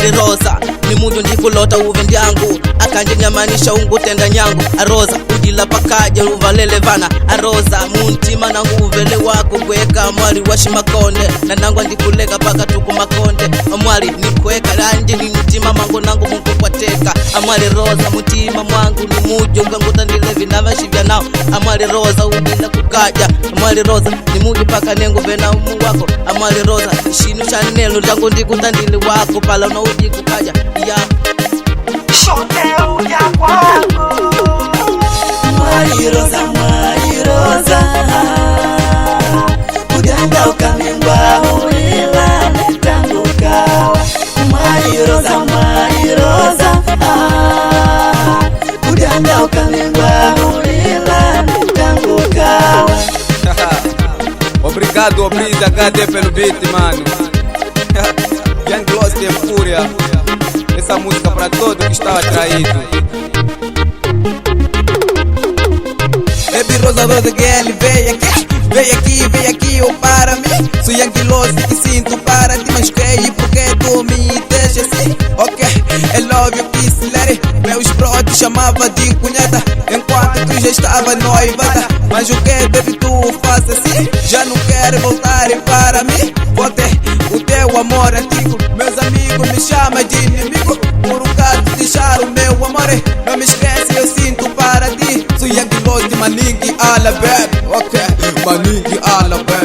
amwali Rosa ni mujo ndikulota uve ndyangu akanje nyamanisha ungutenda nyangu aroza ujila pakaje uvalele vana aroza muntima nangu uvele wako kweka amwali washimakonde na nangwa ndikuleka paka tuku makonde amwali nikweka ranje ni mutima mangu nangu mungu kwateka amwali Rosa mutima mwangu ni mujo kanguta ndilevi navashivya nao amwali Rosa ujila kukaja amwali Rosa ni mujo paka nengu vena umu wako amwali Rosa shinu chanelo ndangu ndikutandili wako pala na uji kukaja ya shote uja kwangu Mwali Rosa ujanga ukamingwa ulila tangu kawa Mwali Rosa ujanga ukamingwa ulila tangu kawa Obrigado, Brisa, cadê pelo beat, mano? Young Lost e Fúria. Essa música pra todo que está atraído. Baby Rosa Girl, vem aqui, ou para mim. Sou Young Lost e sinto para ti, mas creio porque tu me deixa assim. Ok, I love you, kiss, let it. Meus bro te chamava de cunhada, enquanto tu já estava noivada. Mas o que deve tu fazer assim? Já não quer voltar para mim? Vou ter o teu amor antigo. Meus amigos me chamam de inimigo por um caso deixar o meu amor. Não me esquece, eu sinto para ti. Sou Young Lost, maningue ala baby. Ok, maningue ala baby.